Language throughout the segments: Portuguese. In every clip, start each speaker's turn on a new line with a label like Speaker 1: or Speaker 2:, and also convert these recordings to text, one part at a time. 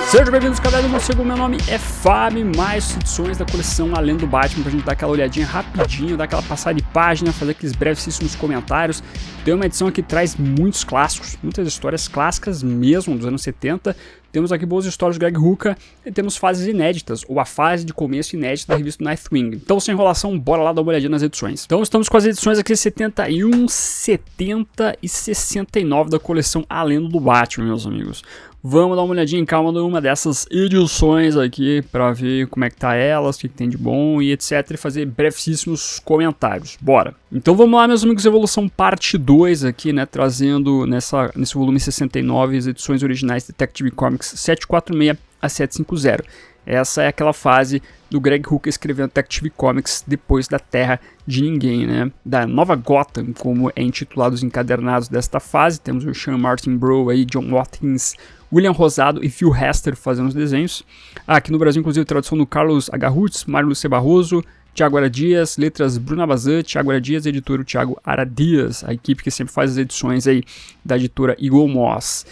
Speaker 1: Sejam bem-vindos, galera do Morcego, meu nome é Fábio, mais edições da coleção Além do Batman, pra gente dar aquela olhadinha rapidinho, dar aquela passada de página, fazer aqueles brevíssimos comentários. Tem uma edição que traz muitos clássicos, muitas histórias clássicas mesmo, dos anos 70. Temos aqui boas histórias do Greg Rucka e temos fases inéditas, ou a fase de começo inédita da revista Nightwing. Então, sem enrolação, bora lá dar uma olhadinha nas edições. Então, estamos com as edições aqui 71, 70 e 69 da coleção Além do Batman, meus amigos. Vamos dar uma olhadinha em calma numa dessas edições aqui para ver como é que tá elas, o que tem de bom e etc. E fazer brevíssimos comentários. Bora! Então vamos lá, meus amigos, Evolução parte 2 aqui, né? Trazendo nesse volume 69 as edições originais Detective Comics 746 a 750. Essa é aquela fase do Greg Rucka escrevendo Detective Comics depois da Terra de Ninguém, né? Da Nova Gotham, como é intitulado os encadernados desta fase. Temos o Sean Martin Bro aí, John Watkins, William Rosado e Phil Hester fazendo os desenhos. Aqui no Brasil, inclusive, tradução do Carlos H. Rutz, Mário Luce Barroso, Thiago Ara Dias, letras Bruna Bazan, Thiago Ara Dias, editor Thiago Ara Dias, a equipe que sempre faz as edições aí da editora Eagle Moss.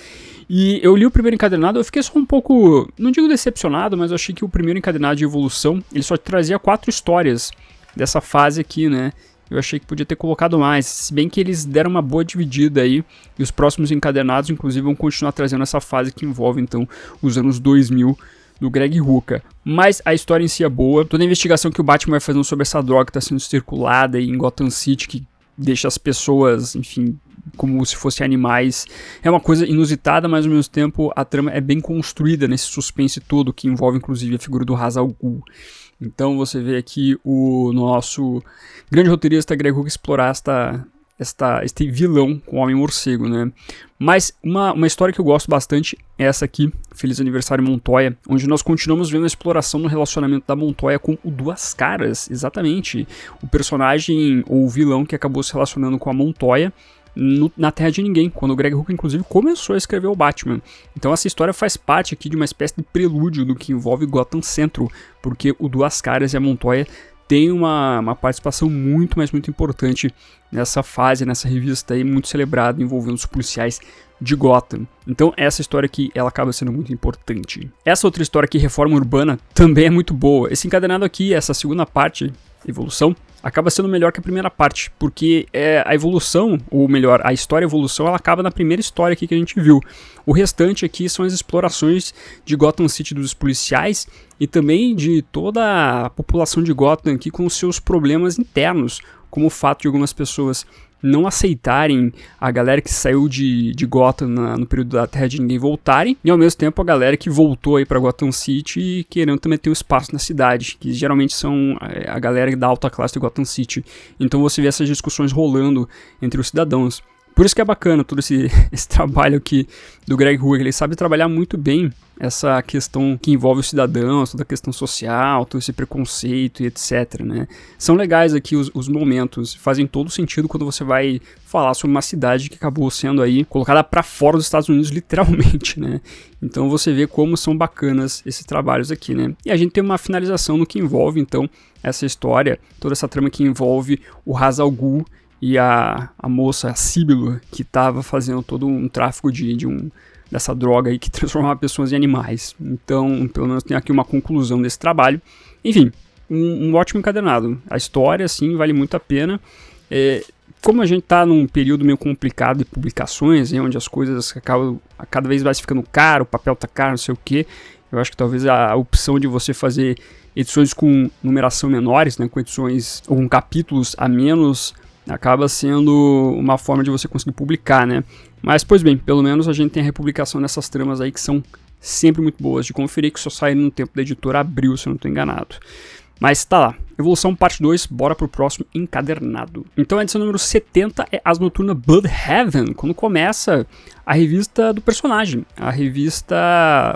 Speaker 1: E eu li o primeiro encadernado, eu fiquei só um pouco, não digo decepcionado, mas eu achei que o primeiro encadernado de Evolução, ele só trazia 4 histórias dessa fase aqui, né? Eu achei que podia ter colocado mais, se bem que eles deram uma boa dividida aí, e os próximos encadernados, inclusive, vão continuar trazendo essa fase que envolve, então, os anos 2000 do Greg Rucka. Mas a história em si é boa, toda a investigação que o Batman vai fazendo sobre essa droga que está sendo circulada aí em Gotham City, que deixa as pessoas, enfim, como se fossem animais, é uma coisa inusitada, mas ao mesmo tempo a trama é bem construída nesse suspense todo, que envolve inclusive a figura do Ra's al Ghul. Então você vê aqui o nosso grande roteirista Greg Rucka explorar este vilão com o Homem-Morcego, né? Mas uma história que eu gosto bastante é essa aqui, Feliz Aniversário Montoya, onde nós continuamos vendo a exploração no relacionamento da Montoya com o Duas Caras, exatamente, o personagem ou o vilão que acabou se relacionando com a Montoya na Terra de Ninguém, quando o Greg Rucka inclusive começou a escrever o Batman. Então essa história faz parte aqui de uma espécie de prelúdio do que envolve Gotham Central, porque o Duas Caras e a Montoya tem uma participação muito, mas muito importante nessa fase, nessa revista aí, muito celebrada, envolvendo os policiais de Gotham. Então essa história aqui, ela acaba sendo muito importante. Essa outra história aqui, Reforma Urbana, também é muito boa. Esse encadenado aqui, essa segunda parte, Evolução, acaba sendo melhor que a primeira parte, porque a evolução, ou melhor, a história evolução, ela acaba na primeira história aqui que a gente viu. O restante aqui são as explorações de Gotham City dos policiais e também de toda a população de Gotham aqui com os seus problemas internos, como o fato de algumas pessoas não aceitarem a galera que saiu de Gotham no período da Terra de Ninguém voltarem, e ao mesmo tempo a galera que voltou aí para Gotham City querendo também ter um espaço na cidade, que geralmente são a galera da alta classe de Gotham City. Então você vê essas discussões rolando entre os cidadãos. Por isso que é bacana todo esse trabalho aqui do Greg Rucka, ele sabe trabalhar muito bem essa questão que envolve os cidadãos, toda a questão social, todo esse preconceito e etc, né? São legais aqui os momentos, fazem todo sentido quando você vai falar sobre uma cidade que acabou sendo aí colocada para fora dos Estados Unidos, literalmente, né? Então você vê como são bacanas esses trabalhos aqui, né? E a gente tem uma finalização no que envolve, então, essa história, toda essa trama que envolve o Ra's al Ghul e a moça, a Síbilo, que estava fazendo todo um tráfico dessa droga aí que transformava pessoas em animais. Então, pelo menos tem aqui uma conclusão desse trabalho. Enfim, um ótimo encadernado. A história, assim, vale muito a pena. Como a gente está num período meio complicado de publicações, onde as coisas acabam cada vez mais ficando caro, o papel tá caro, não sei o que, eu acho que talvez a opção de você fazer edições com numeração menores, né, com edições ou com capítulos a menos, acaba sendo uma forma de você conseguir publicar, né? Mas, pois bem, pelo menos a gente tem a republicação dessas tramas aí que são sempre muito boas de conferir, que só saíram no tempo da editora Abril, se eu não estou enganado. Mas tá lá, Evolução parte 2, bora pro próximo encadernado. Então a edição número 70 é Asa Noturna Bloodhaven, quando começa a revista do personagem, a revista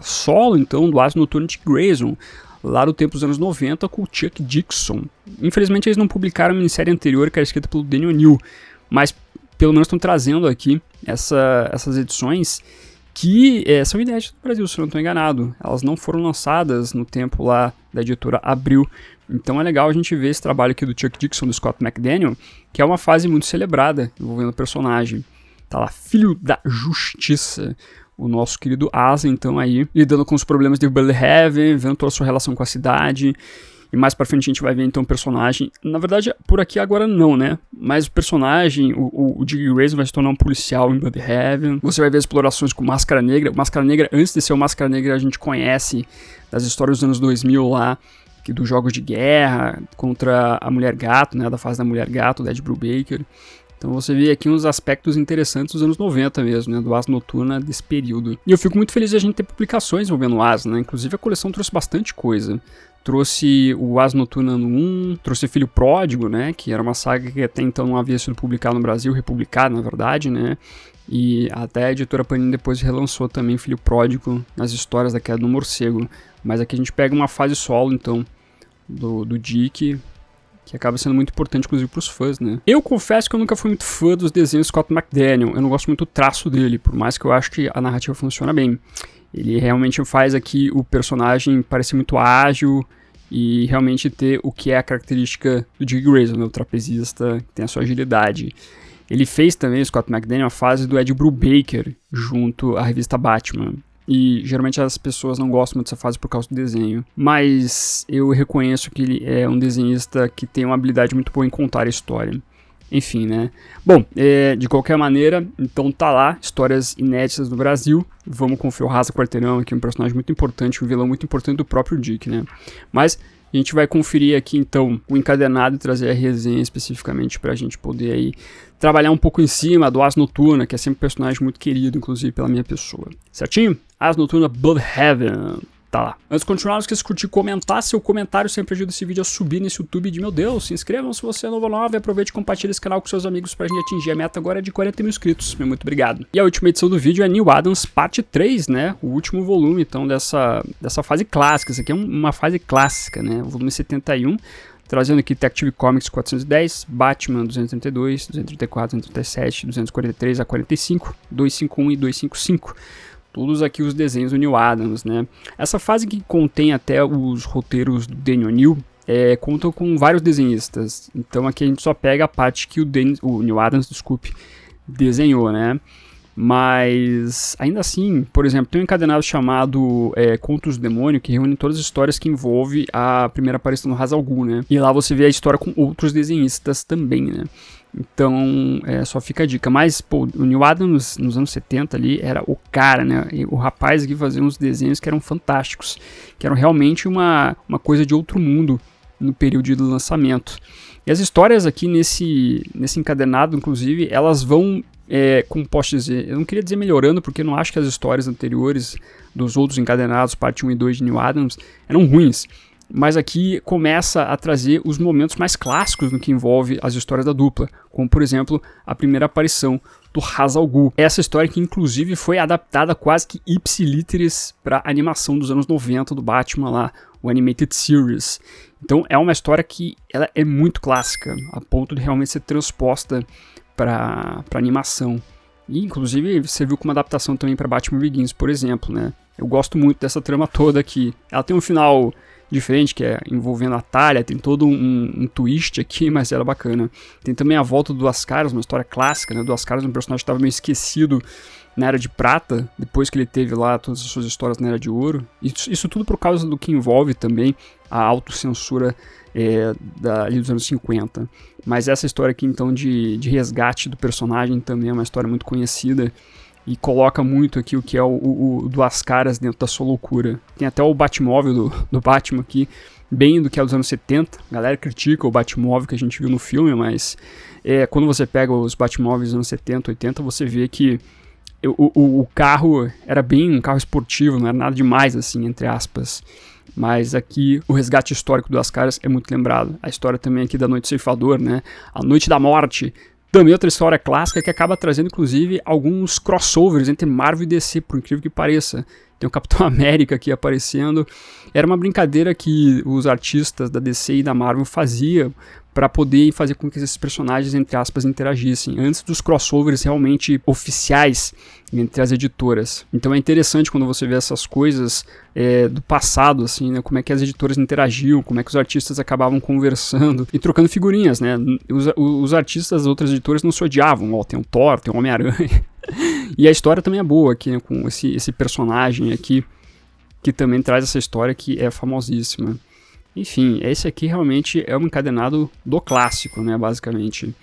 Speaker 1: solo, então, do Asa Noturna Dick Grayson, lá do tempo dos anos 90 com o Chuck Dixon. Infelizmente eles não publicaram a minissérie anterior, que era escrita pelo Daniel New, mas pelo menos estão trazendo aqui essas edições que são inéditas no Brasil, se eu não estou enganado. Elas não foram lançadas no tempo lá da editora Abril. Então é legal a gente ver esse trabalho aqui do Chuck Dixon, do Scott McDaniel, que é uma fase muito celebrada envolvendo o personagem. Tá lá, Filho da Justiça. o nosso querido Asa, então aí, lidando com os problemas de Bloodhaven, vendo toda a sua relação com a cidade. E mais pra frente a gente vai ver então o personagem, na verdade por aqui agora não, né, mas o personagem, o Dick Grayson vai se tornar um policial em Bloodhaven. Você vai ver explorações com Máscara Negra. O Máscara Negra, antes de ser o Máscara Negra, a gente conhece das histórias dos anos 2000 lá, que dos jogos de guerra contra a Mulher Gato, né, da fase da Mulher Gato, da Ed Brubaker. Então você vê aqui uns aspectos interessantes dos anos 90 mesmo, né, do Asa Noturna desse período. E eu fico muito feliz de a gente ter publicações envolvendo o Asa, né, inclusive a coleção trouxe bastante coisa. Trouxe o Asa Noturna no 1, trouxe Filho Pródigo, né, que era uma saga que até então não havia sido publicada no Brasil, republicada na verdade, né, e até a editora Panini depois relançou também Filho Pródigo nas histórias da Queda do Morcego. Mas aqui a gente pega uma fase solo, então, do Dick, que acaba sendo muito importante, inclusive, para os fãs, né. Eu confesso que eu nunca fui muito fã dos desenhos do Scott McDaniel, eu não gosto muito do traço dele, por mais que eu acho que a narrativa funciona bem. Ele realmente faz aqui o personagem parecer muito ágil e realmente ter o que é a característica do Dick Grayson, né, o trapezista que tem a sua agilidade. Ele fez também, o Scott McDaniel, a fase do Ed Brubaker junto à revista Batman. E geralmente as pessoas não gostam muito dessa fase por causa do desenho. Mas eu reconheço que ele é um desenhista que tem uma habilidade muito boa em contar a história. Enfim, né? Bom, de qualquer maneira, então tá lá, histórias inéditas do Brasil. Vamos com o Ferraza Quarteirão aqui, um personagem muito importante, um vilão muito importante do próprio Dick, né? Mas a gente vai conferir aqui, então, o encadernado e trazer a resenha especificamente pra gente poder aí trabalhar um pouco em cima do Asa Noturna, que é sempre um personagem muito querido, inclusive, pela minha pessoa. Certinho? Asa Noturna Bloodhaven. Tá lá. Antes de continuar, não esqueça de curtir e comentar. Seu comentário sempre ajuda esse vídeo a subir nesse YouTube de meu Deus. Se inscrevam se você é novo ou nova e aproveite e compartilhe esse canal com seus amigos pra gente atingir a meta agora de 40 mil inscritos. Muito obrigado. E a última edição do vídeo é Neal Adams parte 3, né? O último volume, então, dessa fase clássica. Isso aqui é uma fase clássica, né? O volume 71. Trazendo aqui Detective Comics 410, Batman 232, 234, 237, 243 a 45, 251 e 255. Todos aqui os desenhos do Neal Adams, né? Essa fase que contém até os roteiros do Daniel O'Neil, contam com vários desenhistas. Então aqui a gente só pega a parte que o Neal Adams, desenhou, né? Mas ainda assim, por exemplo, tem um encadenado chamado Contos do Demônio, que reúne todas as histórias que envolve a primeira aparição do Ra's al Ghul, né? E lá você vê a história com outros desenhistas também, né? Então, só fica a dica. Mas, pô, o Neal Adams, nos anos 70 ali, era o cara, né? E o rapaz que fazia uns desenhos que eram fantásticos, que eram realmente uma coisa de outro mundo no período do lançamento. E as histórias aqui nesse encadernado, inclusive, elas vão, como posso dizer, eu não queria dizer melhorando, porque eu não acho que as histórias anteriores dos outros encadernados, parte 1 e 2 de Neal Adams, eram ruins. Mas aqui começa a trazer os momentos mais clássicos no que envolve as histórias da dupla, como por exemplo a primeira aparição do Ra's al Ghul. Essa história que inclusive foi adaptada quase que ipsiliteris para a animação dos anos 90 do Batman lá, o Animated Series. Então é uma história que ela é muito clássica, a ponto de realmente ser transposta para animação. E inclusive serviu como adaptação também para Batman Begins, por exemplo, né? Eu gosto muito dessa trama toda aqui. Ela tem um final diferente, que é envolvendo a Talia, tem todo um twist aqui, mas era bacana. Tem também a volta do Duas Caras, uma história clássica, né? Duas Caras, um personagem que estava meio esquecido na Era de Prata, depois que ele teve lá todas as suas histórias na Era de Ouro. Isso tudo por causa do que envolve também a autocensura ali dos anos 50. Mas essa história aqui, então, de resgate do personagem também é uma história muito conhecida. E coloca muito aqui o que é o Duas Caras dentro da sua loucura. Tem até o Batmóvel do Batman aqui, bem do que é dos anos 70. A galera critica o Batmóvel que a gente viu no filme, mas quando você pega os Batmóveis dos anos 70, 80, você vê que o carro era bem um carro esportivo, não era nada demais, assim, entre aspas. Mas aqui o resgate histórico do Duas Caras é muito lembrado. A história também aqui da Noite Ceifador, né? A Noite da Morte. Também outra história clássica que acaba trazendo, inclusive, alguns crossovers entre Marvel e DC, por incrível que pareça. Tem o Capitão América aqui aparecendo. Era uma brincadeira que os artistas da DC e da Marvel faziam para poder fazer com que esses personagens, entre aspas, interagissem, antes dos crossovers realmente oficiais entre as editoras. Então é interessante quando você vê essas coisas do passado, assim, né, como é que as editoras interagiam, como é que os artistas acabavam conversando e trocando figurinhas, né? Os artistas das outras editoras não se odiavam, tem o Thor, tem o Homem-Aranha. E a história também é boa aqui, né, com esse personagem aqui, que também traz essa história que é famosíssima. Enfim, esse aqui realmente é um encadenado do clássico, né, basicamente.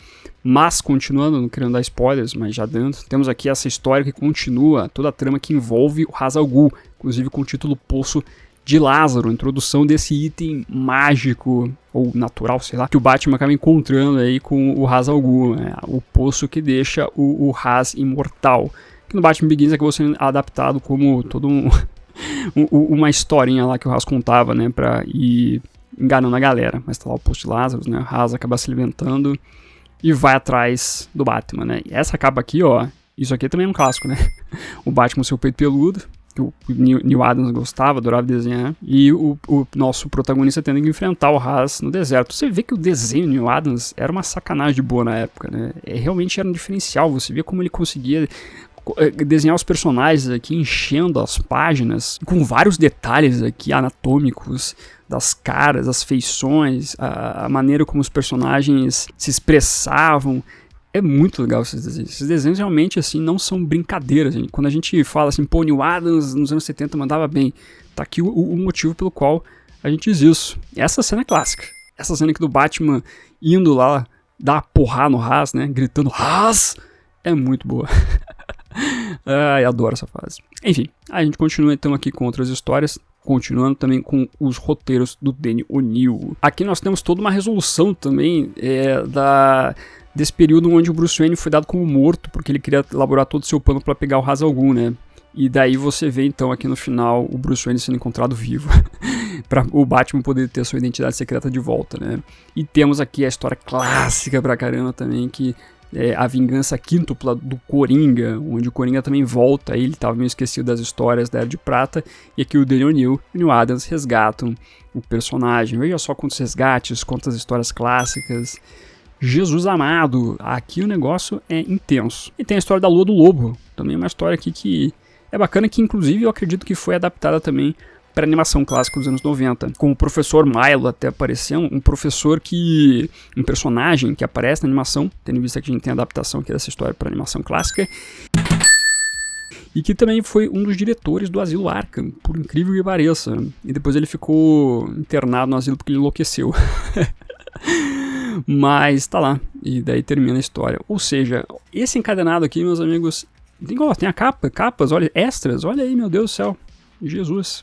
Speaker 1: Mas, continuando, não querendo dar spoilers, mas já dando, temos aqui essa história que continua, toda a trama que envolve o Ra's al Ghul, inclusive com o título Poço de Lázaro, a introdução desse item mágico, ou natural, sei lá, que o Batman acaba encontrando aí com o Ra's al Ghul, né, o poço que deixa o Ra's imortal, que no Batman Begins acabou sendo adaptado como todo uma historinha lá que o Ra's contava, né, pra ir enganando a galera, mas tá lá o Poço de Lázaro, né, o Ra's acaba se alimentando e vai atrás do Batman, né, e essa capa aqui, ó, isso aqui também é um clássico, né, o Batman com seu peito peludo, que o Neal Adams gostava, adorava desenhar, e o nosso protagonista tendo que enfrentar o Ra's no deserto. Você vê que o desenho do Neal Adams era uma sacanagem de boa na época, né? Realmente era um diferencial, você via como ele conseguia desenhar os personagens aqui, enchendo as páginas, com vários detalhes aqui anatômicos, das caras, das feições, a maneira como os personagens se expressavam. É muito legal esses desenhos. Esses desenhos realmente, assim, não são brincadeiras, gente. Quando a gente fala assim, pô, Neal Adams nos anos 70 mandava bem, tá aqui o motivo pelo qual a gente diz isso. Essa cena é clássica. Essa cena aqui do Batman indo lá, dar uma porrada no Ra's, né, gritando Ra's, é muito boa. Ai, adoro essa fase. Enfim, a gente continua então aqui com outras histórias, continuando também com os roteiros do Denny O'Neil. Aqui nós temos toda uma resolução também desse período onde o Bruce Wayne foi dado como morto, porque ele queria elaborar todo o seu plano para pegar o Ra's al Ghul, né? E daí você vê então aqui no final o Bruce Wayne sendo encontrado vivo, para o Batman poder ter a sua identidade secreta de volta, né? E temos aqui a história clássica pra caramba também, que é a vingança quíntupla do Coringa, onde o Coringa também volta, ele estava meio esquecido das histórias da Era de Prata, e aqui o Denny O'Neil e o Neal Adams resgatam o personagem. Veja só quantos resgates, quantas histórias clássicas. Jesus amado, aqui o negócio é intenso. E tem a história da Lua do Lobo, também uma história aqui que é bacana, que inclusive eu acredito que foi adaptada também para animação clássica dos anos 90, com o professor Milo até apareceu, um personagem que aparece na animação, tendo em vista que a gente tem a adaptação aqui dessa história para animação clássica, e que também foi um dos diretores do Asilo Arkham, por incrível que pareça, e depois ele ficou internado no asilo porque ele enlouqueceu. Mas tá lá, e daí termina a história. Ou seja, esse encadenado aqui, meus amigos, tem a capas, olha, extras, olha aí, meu Deus do céu, Jesus,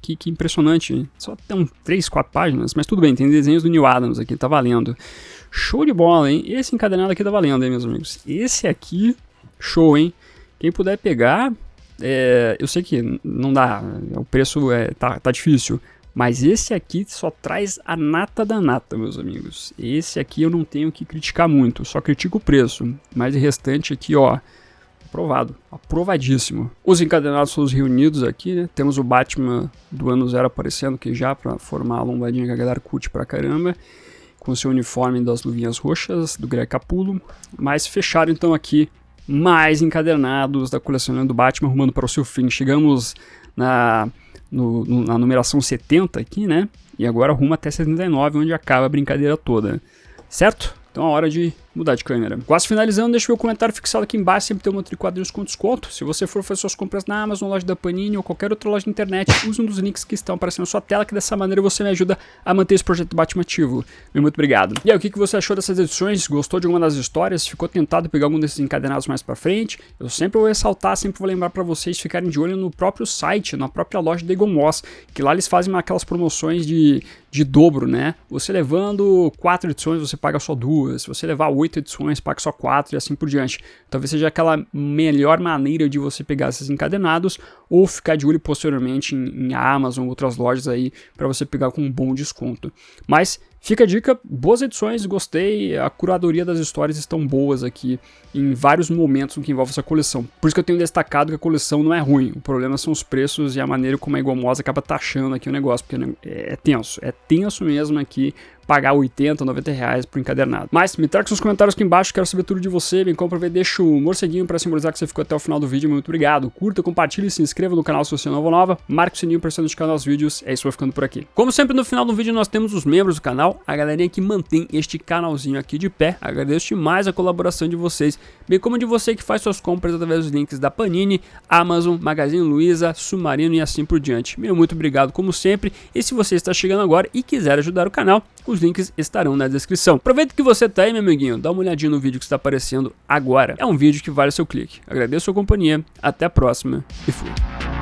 Speaker 1: que impressionante. Só tem 3, 4 páginas, mas tudo bem, tem desenhos do Neal Adams aqui, tá valendo. Show de bola, hein? Esse encadenado aqui tá valendo, hein, meus amigos. Esse aqui, show, hein? Quem puder pegar, eu sei que não dá, o preço tá difícil, mas esse aqui só traz a nata da nata, meus amigos. Esse aqui eu não tenho que criticar muito, só critico o preço. Mas o restante aqui, ó, aprovado, aprovadíssimo. Os encadenados são os reunidos aqui, né? Temos o Batman do ano 0 aparecendo aqui já, pra formar a lombadinha que a galera curte pra caramba. Com seu uniforme das luvinhas roxas, do Greg Capullo. Mas fecharam então aqui mais encadernados da coleção do Batman, rumando para o seu fim. Chegamos na numeração 70 aqui, né? E agora rumo até 79, onde acaba a brincadeira toda. Certo? Então é hora de mudar de câmera. Quase finalizando, deixa o meu comentário fixado aqui embaixo, sempre tem um monte de quadrinhos com desconto. Se você for fazer suas compras na Amazon, loja da Panini ou qualquer outra loja de internet, use um dos links que estão aparecendo na sua tela, que dessa maneira você me ajuda a manter esse projeto Batman ativo. Muito obrigado. E aí, o que você achou dessas edições? Gostou de alguma das histórias? Ficou tentado pegar algum desses encadenados mais pra frente? Eu sempre vou ressaltar, sempre vou lembrar pra vocês ficarem de olho no próprio site, na própria loja da Eagle Moss, que lá eles fazem aquelas promoções de dobro, né? Você levando 4 edições, você paga só 2. Se você levar 8 edições, paga só 4 e assim por diante. Talvez seja aquela melhor maneira de você pegar esses encadenados ou ficar de olho posteriormente em Amazon ou outras lojas aí para você pegar com um bom desconto. Mas fica a dica, boas edições, gostei, a curadoria das histórias estão boas aqui em vários momentos no que envolve essa coleção. Por isso que eu tenho destacado que a coleção não é ruim, o problema são os preços e a maneira como a Eagle Moss acaba taxando aqui o negócio, porque é tenso mesmo aqui pagar 80, 90 reais pro encadernado. Mas me traga seus comentários aqui embaixo, quero saber tudo de você, bem como pra ver, deixa o morceguinho pra simbolizar que você ficou até o final do vídeo, muito obrigado. Curta, compartilhe, se inscreva no canal se você é novo ou nova, marque o sininho pra ser notificado nos vídeos, é isso, vou ficando por aqui. Como sempre, no final do vídeo nós temos os membros do canal, a galerinha que mantém este canalzinho aqui de pé, agradeço demais a colaboração de vocês, bem como de você que faz suas compras através dos links da Panini, Amazon, Magazine Luiza, Submarino e assim por diante. Meu muito obrigado como sempre, e se você está chegando agora e quiser ajudar o canal, os links estarão na descrição. Aproveita que você tá aí, meu amiguinho, dá uma olhadinha no vídeo que está aparecendo agora. É um vídeo que vale o seu clique. Agradeço a sua companhia, até a próxima e fui.